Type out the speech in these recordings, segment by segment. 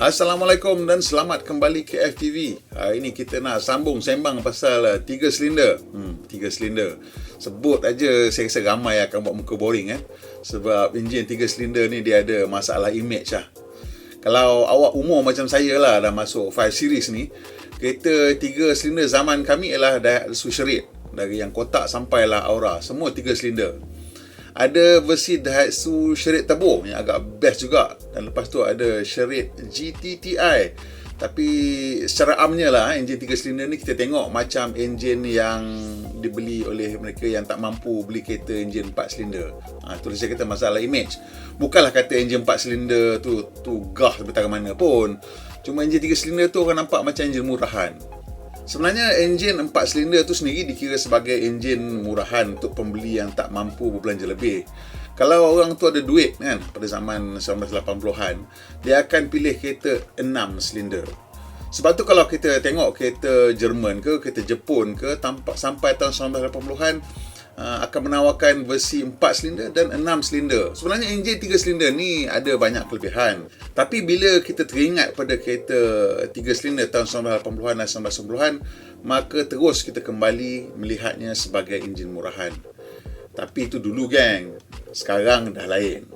Assalamualaikum dan selamat kembali ke FTV. Hari ini kita nak sambung sembang pasal 3 silinder. 3 silinder. Sebut aja saya rasa ramai akan buat muka boring Sebab enjin 3 silinder ni dia ada masalah image lah. Kalau awak umur macam saya lah dah masuk 5 series ni, kereta 3 silinder zaman kami ialah Daihatsu Charade. Dari yang kotak sampailah Aura, semua 3 silinder. Ada versi Daihatsu Charade Turbo yang agak best juga. Dan lepas tu ada Charade GT-TI. Tapi secara amnya lah, enjin 3 silinder ni kita tengok macam enjin yang dibeli oleh mereka yang tak mampu beli kereta enjin 4 silinder. Itulah saya kata masalah image. Bukanlah kata enjin 4 silinder tu gah betara mana pun. Cuma enjin 3 silinder tu orang nampak macam enjin murahan. Sebenarnya enjin 4 silinder tu sendiri dikira sebagai enjin murahan untuk pembeli yang tak mampu berbelanja lebih. Kalau orang tu ada duit kan, pada zaman 1980-an, dia akan pilih kereta 6 silinder. Sebab tu kalau kita tengok kereta Jerman ke, kereta Jepun ke, sampai tahun 1980-an, akan menawarkan versi 4 silinder dan 6 silinder. Sebenarnya enjin 3 silinder ni ada banyak kelebihan. Tapi bila kita teringat pada kereta 3 silinder tahun 1980-an dan 1990-an, maka terus kita kembali melihatnya sebagai enjin murahan. Tapi itu dulu geng. Sekarang dah lain.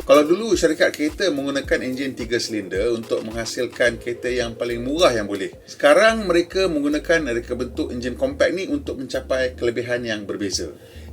Kalau dulu syarikat kereta menggunakan enjin 3 silinder untuk menghasilkan kereta yang paling murah yang boleh. Sekarang mereka menggunakan reka bentuk enjin compact ni untuk mencapai kelebihan yang berbeza.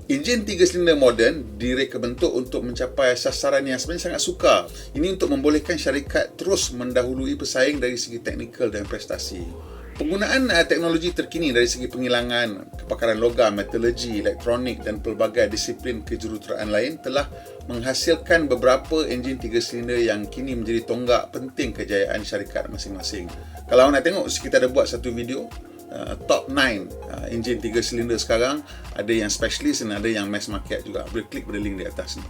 Enjin 3 silinder moden direka bentuk untuk mencapai sasaran yang sebenarnya sangat sukar. Ini untuk membolehkan syarikat terus mendahului pesaing dari segi teknikal dan prestasi. Penggunaan teknologi terkini dari segi penghilangan kebakaran logam, metalurgi, elektronik dan pelbagai disiplin kejuruteraan lain telah menghasilkan beberapa enjin 3 silinder yang kini menjadi tonggak penting kejayaan syarikat masing-masing. Kalau nak tengok, kita ada buat satu video top 9 enjin 3 silinder sekarang. Ada yang specialist dan ada yang mass market juga. Boleh klik pada link di atas ni.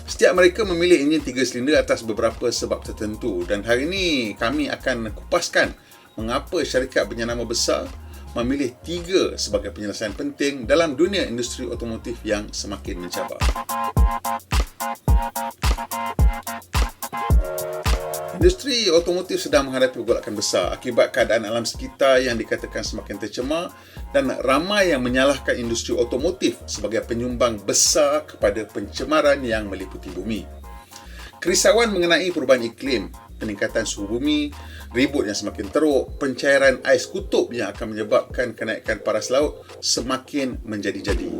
Setiap mereka memilih enjin 3 silinder atas beberapa sebab tertentu, dan hari ini kami akan kupaskan mengapa syarikat berjenama besar memilih 3 sebagai penyelesaian penting dalam dunia industri otomotif yang semakin mencabar. Industri otomotif sedang menghadapi pergolakan besar akibat keadaan alam sekitar yang dikatakan semakin tercemar, dan ramai yang menyalahkan industri otomotif sebagai penyumbang besar kepada pencemaran yang meliputi bumi. Kerisauan mengenai perubahan iklim, peningkatan suhu bumi, ribut yang semakin teruk, pencairan ais kutub yang akan menyebabkan kenaikan paras laut semakin menjadi-jadi.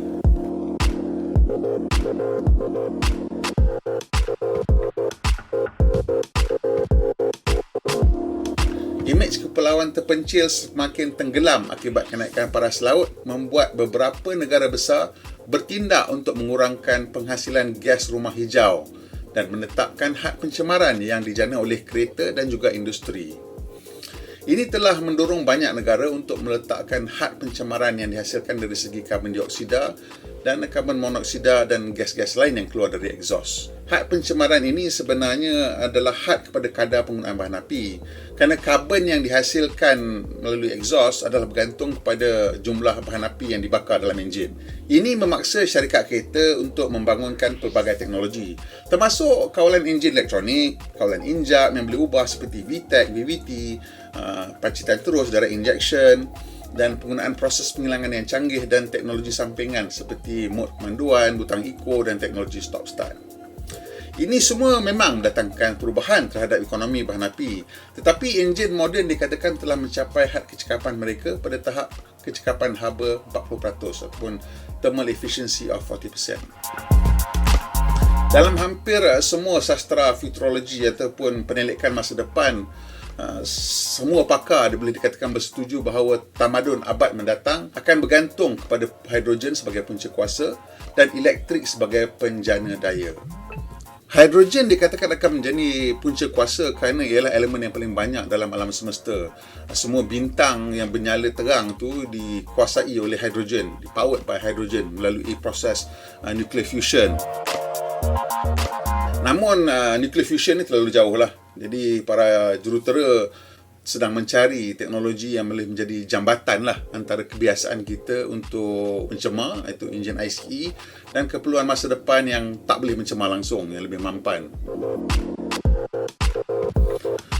Imej kepulauan terpencil semakin tenggelam akibat kenaikan paras laut membuat beberapa negara besar bertindak untuk mengurangkan penghasilan gas rumah hijau dan menetapkan had pencemaran yang dijana oleh kereta dan juga industri. Ini telah mendorong banyak negara untuk meletakkan had pencemaran yang dihasilkan dari segi karbon dioksida dan karbon monoksida dan gas-gas lain yang keluar dari exhaust. Had pencemaran ini sebenarnya adalah had kepada kadar penggunaan bahan api, kerana karbon yang dihasilkan melalui exhaust adalah bergantung kepada jumlah bahan api yang dibakar dalam enjin. Ini memaksa syarikat kereta untuk membangunkan pelbagai teknologi, termasuk kawalan enjin elektronik, kawalan injak yang boleh ubah seperti VTEC, VVT, pacitan terus, direct injection, dan penggunaan proses penghilangan yang canggih dan teknologi sampingan seperti mod pemanduan, butang eco dan teknologi stop start. Ini semua memang mendatangkan perubahan terhadap ekonomi bahan api, tetapi enjin moden dikatakan telah mencapai had kecekapan mereka pada tahap kecekapan haba 40% ataupun thermal efficiency of 40%. Dalam hampir semua sastra futurologi ataupun penelitian masa depan, semua pakar boleh dikatakan bersetuju bahawa tamadun abad mendatang akan bergantung kepada hidrogen sebagai punca kuasa dan elektrik sebagai penjana daya. Hidrogen dikatakan akan menjadi punca kuasa kerana ialah elemen yang paling banyak dalam alam semesta. Semua bintang yang bernyala terang tu dikuasai oleh hidrogen, powered by hydrogen melalui proses nuclear fusion. Namun nuclear fusion ni terlalu jauh lah. Jadi para jurutera sedang mencari teknologi yang boleh menjadi jambatan lah antara kebiasaan kita untuk mencemar, iaitu enjin ICE, dan keperluan masa depan yang tak boleh mencemar langsung, yang lebih mampan.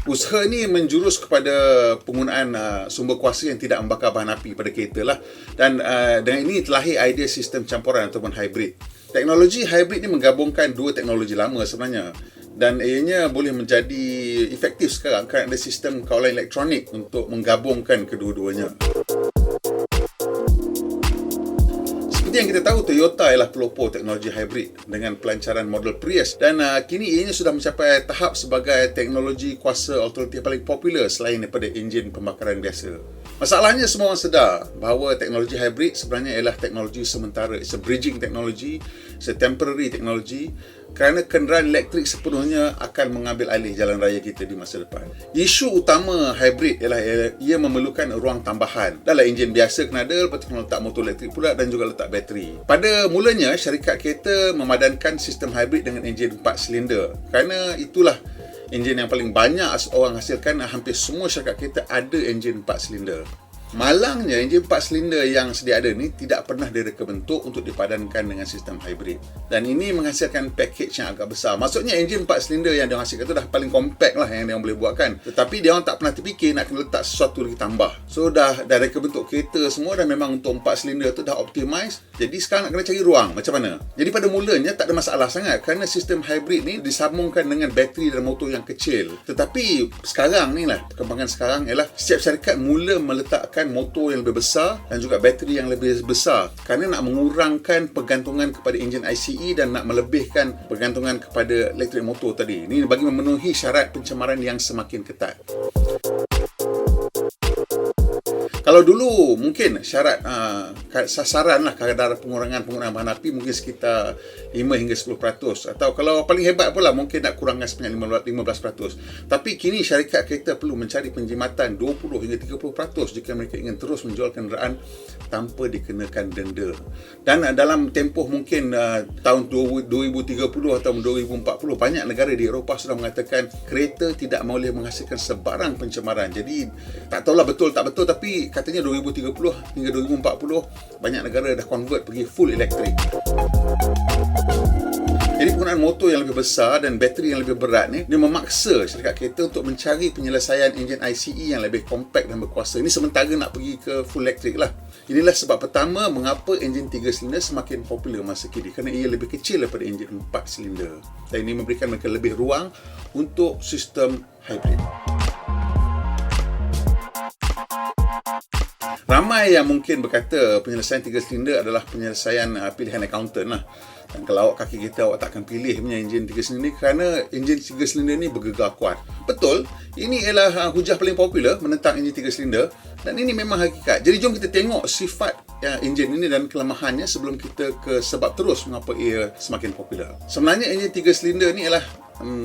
Usaha ni menjurus kepada penggunaan sumber kuasa yang tidak membakar bahan api pada kereta lah. Dan dengan ini terlahir idea sistem campuran ataupun hybrid. Teknologi hybrid ni menggabungkan dua teknologi lama sebenarnya. Dan ianya boleh menjadi efektif sekarang kerana ada sistem kawalan elektronik untuk menggabungkan kedua-duanya. Seperti yang kita tahu, Toyota ialah pelopor teknologi hybrid dengan pelancaran model Prius, dan kini ianya sudah mencapai tahap sebagai teknologi kuasa alternatif paling popular selain daripada enjin pembakaran biasa. Masalahnya, semua orang sedar bahawa teknologi hybrid sebenarnya ialah teknologi sementara. It's a bridging technology, it's a temporary technology, kerana kenderaan elektrik sepenuhnya akan mengambil alih jalan raya kita di masa depan. Isu utama hybrid ialah ia memerlukan ruang tambahan. Dalam enjin biasa kena ada, lepas tu kena letak motor elektrik pula dan juga letak bateri. Pada mulanya, syarikat kereta memadankan sistem hybrid dengan enjin 4 silinder. Kerana itulah enjin yang paling banyak orang hasilkan. Hampir semua syarikat kereta ada enjin 4 silinder. Malangnya, enjin 4 silinder yang sedia ada ni tidak pernah direka bentuk untuk dipadankan dengan sistem hybrid. Dan ini menghasilkan package yang agak besar. Maksudnya, enjin 4 silinder yang dia hasilkan tu dah paling compact lah yang dia boleh buatkan. Tetapi dia orang tak pernah terfikir nak kena letak sesuatu lagi tambah. So, dah reka bentuk kereta semua dah memang untuk 4 silinder tu dah optimize. Jadi, sekarang nak kena cari ruang. Macam mana? Jadi, pada mulanya tak ada masalah sangat kerana sistem hybrid ni disambungkan dengan bateri dan motor yang kecil. Tetapi, sekarang ni lah, perkembangan sekarang ialah setiap syarikat mula meletakkan motor yang lebih besar dan juga bateri yang lebih besar kerana nak mengurangkan pergantungan kepada enjin ICE dan nak melebihkan pergantungan kepada elektrik motor tadi. Ini bagi memenuhi syarat pencemaran yang semakin ketat. Kalau dulu mungkin syarat sasaran lah kadar pengurangan penggunaan bahan api mungkin sekitar 5 hingga 10%, atau kalau paling hebat pula mungkin nak kurangkan sebanyak 15%. Tapi kini syarikat kereta perlu mencari penjimatan 20 hingga 30% jika mereka ingin terus menjual kenderaan tanpa dikenakan denda. Dan dalam tempoh mungkin tahun 2030 atau 2040, banyak negara di Eropah sudah mengatakan kereta tidak boleh menghasilkan sebarang pencemaran. Jadi tak tahulah betul tak betul, tapi katanya 2030 hingga 2040 banyak negara dah convert pergi full elektrik. Jadi penggunaan motor yang lebih besar dan bateri yang lebih berat ni, dia memaksa syarikat kereta untuk mencari penyelesaian enjin ICE yang lebih compact dan berkuasa. Ini sementara nak pergi ke full elektrik lah. Inilah sebab pertama mengapa enjin 3 silinder semakin popular masa kini, kerana ia lebih kecil daripada enjin 4 silinder. Dan ini memberikan mereka lebih ruang untuk sistem hybrid. Ramai yang mungkin berkata penyelesaian 3 silinder adalah penyelesaian pilihan accountant lah. Dan kalau awak kaki kita, awak takkan pilih punya enjin 3 silinder ni kerana enjin 3 silinder ni bergegar kuat. Betul, ini ialah hujah paling popular menentang enjin 3 silinder dan ini memang hakikat. Jadi jom kita tengok sifat enjin ini dan kelemahannya sebelum kita ke sebab terus mengapa ia semakin popular. Sebenarnya enjin 3 silinder ni ialah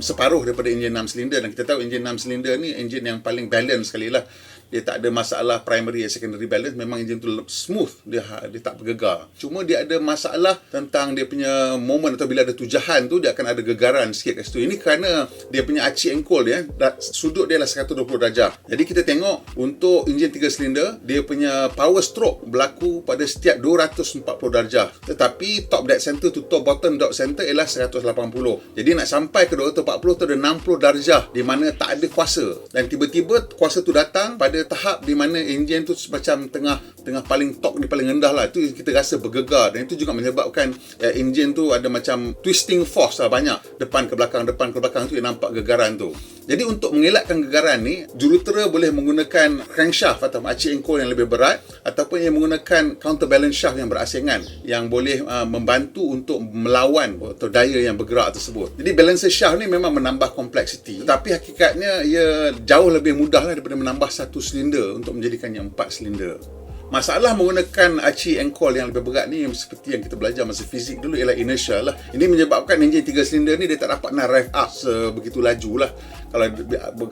separuh daripada enjin 6 silinder, dan kita tahu enjin 6 silinder ni enjin yang paling balance sekali lah. Dia tak ada masalah primary dan secondary balance. Memang enjin tu smooth, dia tak bergegar. Cuma dia ada masalah tentang dia punya moment, atau bila ada tujahan tu dia akan ada gegaran sikit kat situ. Ini kerana dia punya aci engkol dia, sudut dia lah 120 darjah. Jadi kita tengok untuk enjin 3 silinder, dia punya power stroke berlaku pada setiap 240 darjah. Tetapi top dead center to top bottom dead center ialah 180. Jadi nak sampai ke 240 tu ada 60 darjah di mana tak ada kuasa. Dan tiba-tiba kuasa tu datang pada tahap di mana enjin tu macam tengah paling torque dia paling rendah lah. Itu kita rasa bergegar, dan itu juga menyebabkan enjin tu ada macam twisting force lah banyak. Depan ke belakang tu yang nampak gegaran tu. Jadi untuk mengelakkan gegaran ni, jurutera boleh menggunakan crankshaft atau aci engkol yang lebih berat, ataupun yang menggunakan counterbalance shaft yang berasingan yang boleh membantu untuk melawan atau daya yang bergerak tersebut. Jadi balancer shaft ni memang menambah kompleksiti, tetapi hakikatnya ia jauh lebih mudah lah daripada menambah satu silinder untuk menjadikannya 4 silinder. Masalah menggunakan aci engkol yang lebih berat ni, seperti yang kita belajar masa fizik dulu, ialah inertia lah. Ini menyebabkan enjin 3 silinder ni dia tak dapat nak rev up sebegitu laju lah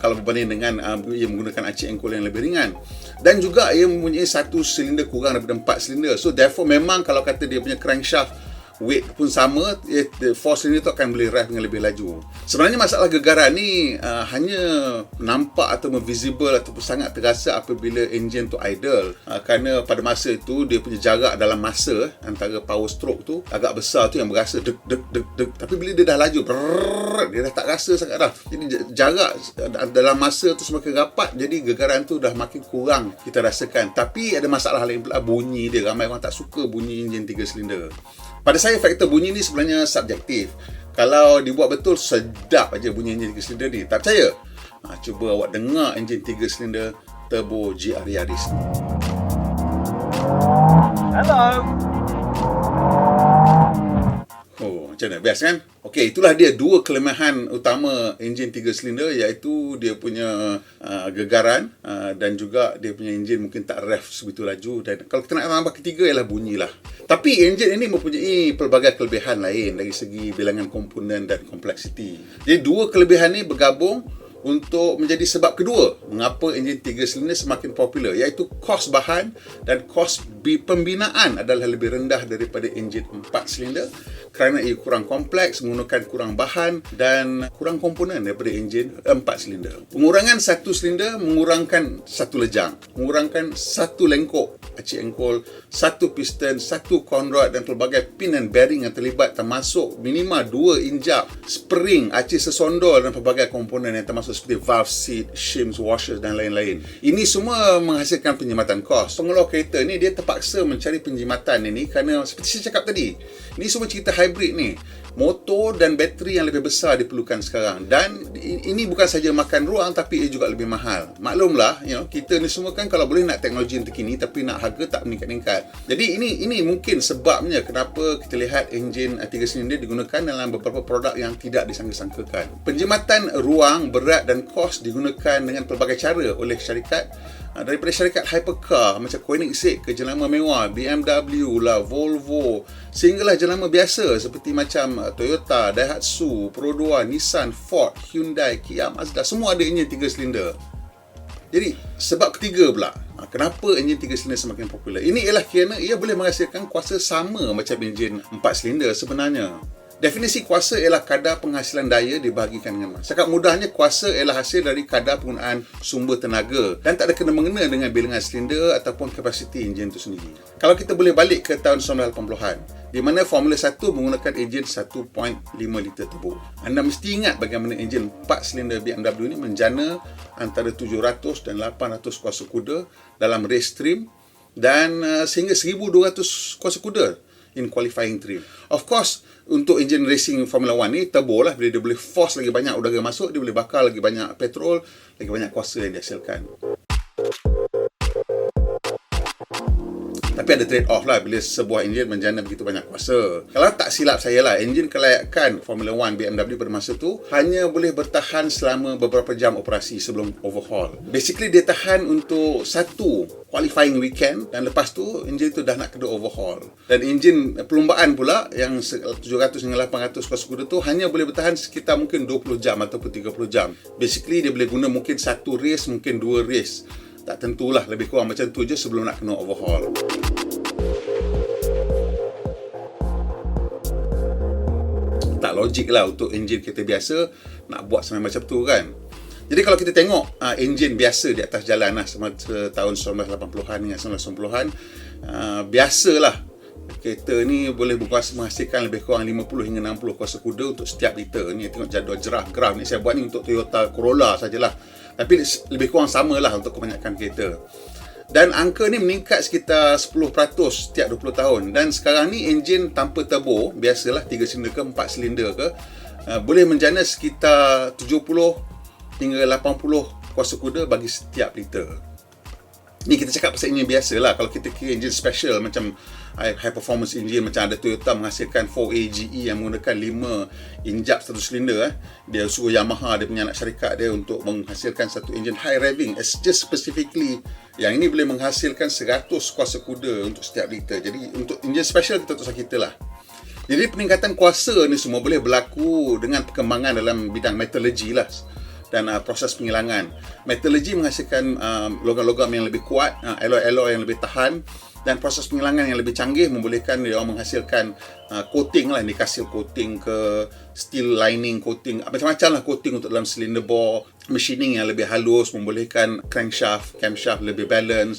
kalau berbanding dengan ia menggunakan aci engkol yang lebih ringan. Dan juga ia mempunyai satu silinder kurang daripada 4 silinder. So therefore memang kalau kata dia punya crankshaft weight pun sama, 4 cylinder tu akan boleh rev dengan lebih laju. Sebenarnya masalah gegaran ni hanya nampak atau visible ataupun sangat terasa apabila enjin tu idle, kerana pada masa itu dia punya jarak dalam masa antara power stroke tu agak besar tu yang berasa deg deg deg deg. Tapi bila dia dah laju, dia dah tak rasa sangat dah. Jadi jarak dalam masa tu semakin rapat, jadi gegaran tu dah makin kurang kita rasakan. Tapi ada masalah lain pula, bunyi dia. Ramai orang tak suka bunyi enjin 3 silinder. Pada saya, faktor bunyi ni sebenarnya subjektif. Kalau dibuat betul, sedap aja bunyi enjin 3 silinder ni. Tak percaya? Cuba awak dengar enjin 3 silinder turbo GR Yaris. Hello. Oh, macam mana? Best kan? Okey, itulah dia dua kelemahan utama enjin 3 silinder, iaitu dia punya gegaran dan juga dia punya enjin mungkin tak rev sebegitu laju. Dan kalau kita nak tambah ketiga ialah bunyi lah. Tapi enjin ini mempunyai pelbagai kelebihan lain dari segi bilangan komponen dan kompleksiti. Jadi dua kelebihan ni bergabung untuk menjadi sebab kedua mengapa enjin 3 silinder semakin popular, iaitu kos bahan dan kos pembinaan adalah lebih rendah daripada enjin 4 silinder kerana ia kurang kompleks, menggunakan kurang bahan dan kurang komponen daripada enjin 4 silinder. Pengurangan 1 silinder mengurangkan 1 lejang, mengurangkan 1 lengkok acik engkol, 1 piston, 1 conrod dan pelbagai pin dan bearing yang terlibat, termasuk minima 2 injap, spring, acik sesondol dan pelbagai komponen yang termasuk seperti valve seat, shims, washers dan lain-lain. Ini semua menghasilkan penjimatan kos. Pengeluar kereta ni dia terpaksa mencari penjimatan ini kerana seperti saya cakap tadi, ini semua cerita hybrid ni. Motor dan bateri yang lebih besar diperlukan sekarang, dan ini bukan saja makan ruang tapi ia juga lebih mahal. Maklumlah, kita ni semua kan kalau boleh nak teknologi yang terkini tapi nak harga tak meningkat-ningkat. Jadi ini mungkin sebabnya kenapa kita lihat enjin 3 silinder digunakan dalam beberapa produk yang tidak disangka-sangkakan. Penjimatan ruang, berat dan kos digunakan dengan pelbagai cara oleh syarikat, daripada syarikat hypercar macam Koenigsegg ke jenama mewah BMW lah, Volvo, sehinggalah jenama biasa seperti macam Toyota, Daihatsu, Pro 2, Nissan, Ford, Hyundai, Kia, Mazda, semua ada enjin 3 silinder. Jadi sebab ketiga pula kenapa enjin 3 silinder semakin popular, ini ialah kerana ia boleh menghasilkan kuasa sama macam enjin 4 silinder sebenarnya. Definisi kuasa ialah kadar penghasilan daya dibahagikan dengan mas. Cakap mudahnya, kuasa ialah hasil dari kadar penggunaan sumber tenaga dan tak ada kena-mengena dengan bilangan silinder ataupun kapasiti enjin itu sendiri. Kalau kita boleh balik ke tahun 1980-an, di mana Formula 1 menggunakan enjin 1.5 liter turbo. Anda mesti ingat bagaimana enjin 4 silinder BMW ini menjana antara 700 dan 800 kuasa kuda dalam race trim dan sehingga 1200 kuasa kuda in qualifying trim. Of course, untuk enjin racing Formula 1 ni turbo lah, bila dia boleh force lagi banyak udara masuk, dia boleh bakar lagi banyak petrol, lagi banyak kuasa yang dihasilkan. Tapi ada trade off lah bila sebuah enjin menjana begitu banyak kuasa. Kalau tak silap saya lah, enjin kelayakan Formula 1 BMW pada masa tu hanya boleh bertahan selama beberapa jam operasi sebelum overhaul. Basically dia tahan untuk satu qualifying weekend dan lepas tu enjin tu dah nak kena overhaul. Dan enjin perlumbaan pula yang 700 hingga 800 kuasa kuda tu hanya boleh bertahan sekitar mungkin 20 jam ataupun 30 jam. Basically dia boleh guna mungkin satu race, mungkin dua race. Tak tentulah, lebih kurang macam tu je sebelum nak kena overhaul. Tak logik lah untuk enjin kereta biasa nak buat sampai macam tu kan. Jadi kalau kita tengok enjin biasa di atas jalan lah semasa tahun 1980-an hingga 1990-an, biasalah kereta ni boleh menghasilkan lebih kurang 50 hingga 60 kuasa kuda untuk setiap liter. Ni tengok jadual graf ni saya buat ni untuk Toyota Corolla sajalah. Tapi lebih kurang samalah untuk kebanyakan kereta. Dan angka ni meningkat sekitar 10% setiap 20 tahun. Dan sekarang ni enjin tanpa turbo, biasalah 3 silinder ke 4 silinder ke, boleh menjana sekitar 70 hingga 80 kuasa kuda bagi setiap liter. Ni kita cakap pasal enjin biasa lah. Kalau kita kira enjin special macam high performance engine, macam ada Toyota menghasilkan 4AGE yang menggunakan 5 injap satu silinder, dia suruh Yamaha, dia punya anak syarikat dia, untuk menghasilkan satu enjin high revving, just specifically yang ini boleh menghasilkan 100 kuasa kuda untuk setiap liter. Jadi untuk enjin special kita tak usah kita lah. Jadi peningkatan kuasa ni semua boleh berlaku dengan perkembangan dalam bidang metallurgy lah. dan proses penghilangan. Metallurgi menghasilkan logam-logam yang lebih kuat, alloy-alloy yang lebih tahan, dan proses penghilangan yang lebih canggih membolehkan dia orang menghasilkan coating lah, dikasih coating ke steel lining, coating macam-macam lah coating untuk dalam silinder bore, machining yang lebih halus membolehkan crankshaft, camshaft lebih balance.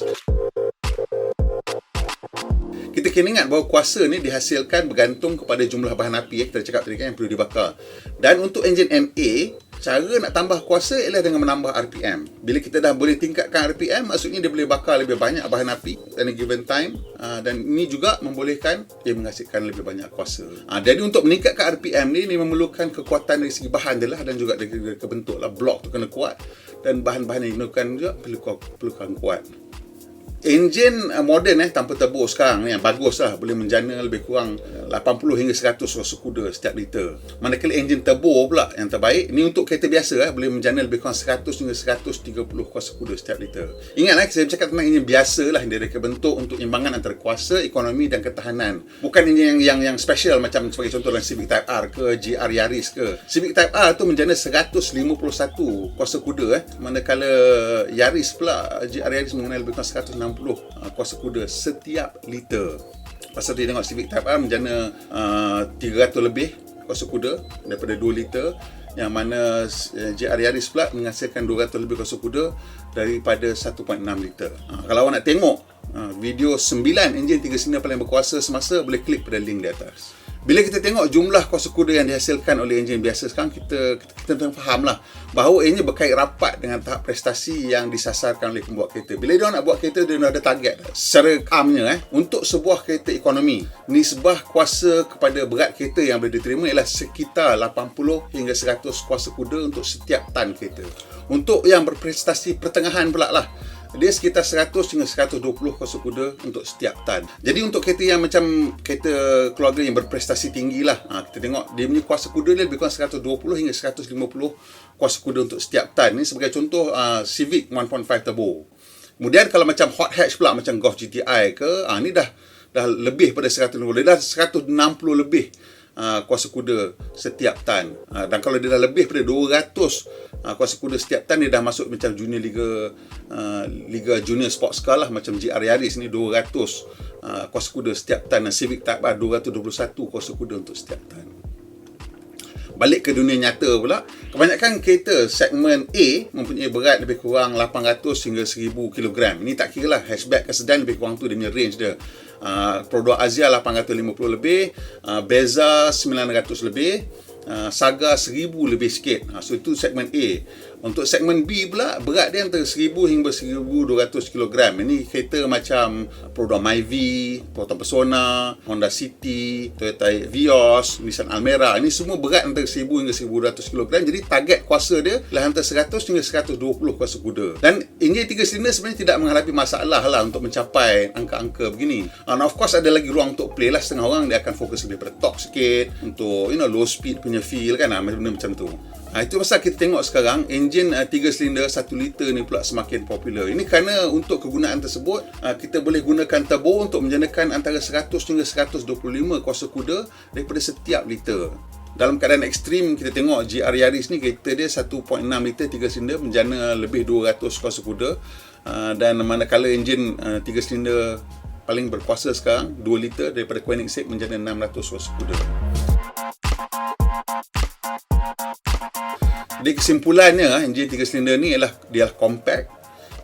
Kita kena ingat bahawa kuasa ni dihasilkan bergantung kepada jumlah bahan api kita cakap tadi kan yang perlu dibakar. Dan untuk enjin MA, cara nak tambah kuasa ialah dengan menambah RPM. Bila kita dah boleh tingkatkan RPM, maksudnya dia boleh bakar lebih banyak bahan api at a given time, dan ini juga membolehkan dia menghasilkan lebih banyak kuasa. Jadi untuk meningkatkan RPM ni memerlukan kekuatan dari segi bahan dia lah, dan juga dari bentuk lah. Blok tu kena kuat, dan bahan-bahan yang digunakan juga perlukan kuat. Enjin moden tanpa turbo sekarang ni yang bagus lah, boleh menjana lebih kurang 80 hingga 100 kuasa kuda setiap liter. Manakala enjin turbo pula yang terbaik ni untuk kereta biasa boleh menjana lebih kurang 100 hingga 130 kuasa kuda setiap liter. Ingatlah saya bercakap tentang enjin biasa lah, yang dia bentuk untuk imbangan antara kuasa, ekonomi dan ketahanan. Bukan enjin yang special macam sebagai contoh dalam Civic Type R ke GR Yaris ke. Civic Type R tu menjana 151 kuasa kuda manakala Yaris pula, GR Yaris mengenai lebih kurang 160 kuasa kuda setiap liter. Pasal dia tengok Civic Type R menjana 300 lebih kuasa kuda daripada 2 liter, yang mana GR Yaris pula menghasilkan 200 lebih kuasa kuda daripada 1.6 liter. Kalau awak nak tengok video 9 enjin 3 silinder paling berkuasa semasa, boleh klik pada link di atas. Bila kita tengok jumlah kuasa kuda yang dihasilkan oleh enjin biasa sekarang, kita fahamlah bahawa ianya berkait rapat dengan tahap prestasi yang disasarkan oleh pembuat kereta. Bila dia nak buat kereta, dia ada target secara amnya untuk sebuah kereta ekonomi. Nisbah kuasa kepada berat kereta yang boleh diterima ialah sekitar 80 hingga 100 kuasa kuda untuk setiap tan kereta. Untuk yang berprestasi pertengahan pula lah, dia sekitar 100 hingga 120 kuasa kuda untuk setiap tan. Jadi untuk kereta yang macam kereta keluarga yang berprestasi tinggi lah, kita tengok dia punya kuasa kuda dia lebih kurang 120 hingga 150 kuasa kuda untuk setiap tan. Ni sebagai contoh Civic 1.5 turbo. Kemudian kalau macam hot hatch pula macam Golf GTI ke, ni dah lebih pada 150, dia dah 160 lebih kuasa kuda setiap tan. Dan kalau dia dah lebih pada 200 kuasa kuda setiap tan, dia dah masuk macam junior liga junior sports car lah, macam GR Yaris ni 200 kuasa kuda setiap tan, dan Civic Type R 221 kuasa kuda untuk setiap tan. Balik ke dunia nyata pula, kebanyakan kereta segmen A mempunyai berat lebih kurang 800 hingga 1000 kg. Ini tak kira lah hatchback ke sedan, lebih kurang tu dia punya range dia. Produk Azia 850 lebih, Beza 900 lebih, Saga 1000 lebih sikit. So itu segmen A. Untuk segmen B pula, berat dia antara 1000 hingga 1200 kg. Ini kereta macam produk Myvi, Toyota Persona, Honda City, Toyota Vios, Nissan Almera. Ini semua berat antara 1000 hingga 1200 kg. Jadi target kuasa dia adalah antara 100 hingga 120 kuasa kuda. Dan enjin 3 silinder sebenarnya tidak menghadapi masalah lah untuk mencapai angka-angka begini. And of course ada lagi ruang untuk play lah. Setengah orang dia akan fokus lebih pada torque sikit, untuk low speed punya feel kan, benda macam tu. Itu pasal kita tengok sekarang enjin 3 silinder 1 liter ni pula semakin popular. Ini kerana untuk kegunaan tersebut kita boleh gunakan turbo untuk menjanakan antara 100 hingga 125 kuasa kuda daripada setiap liter. Dalam keadaan ekstrim, kita tengok GR Yaris ni kereta dia 1.6 liter 3 silinder menjana lebih 200 kuasa kuda, dan manakala enjin 3 silinder paling berkuasa sekarang 2 liter daripada Koenigsegg menjana 600 kuasa kuda. Jadi kesimpulannya, enjin 3 silinder ni ialah dia compact,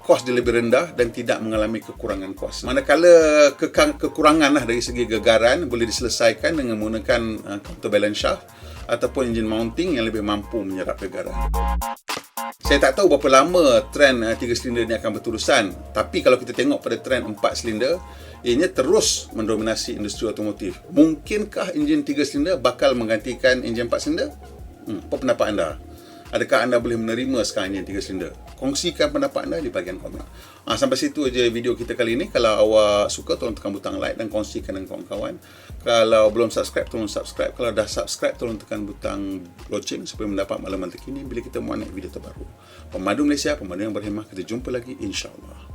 kos dia lebih rendah dan tidak mengalami kekurangan kuasa. Manakala kekurangan lah dari segi gegaran boleh diselesaikan dengan menggunakan counterbalance shaft ataupun enjin mounting yang lebih mampu menyerap gegaran. Saya tak tahu berapa lama trend 3 silinder ni akan berterusan, tapi kalau kita tengok pada trend 4 silinder, ianya terus mendominasi industri otomotif. Mungkinkah enjin 3 silinder bakal menggantikan enjin 4 silinder? Apa pendapat anda? Adakah anda boleh menerima sekarang enjin 3 silinder? Kongsikan pendapat anda di bahagian komen. Sampai situ aja video kita kali ini. Kalau awak suka, tolong tekan butang like dan kongsikan dengan kawan-kawan. Kalau belum subscribe, tolong subscribe. Kalau dah subscribe, tolong tekan butang loceng supaya mendapat maklumat terkini bila kita muat naik video terbaru. Pemandu Malaysia, pemandu yang berhemah. Kita jumpa lagi, insya-Allah.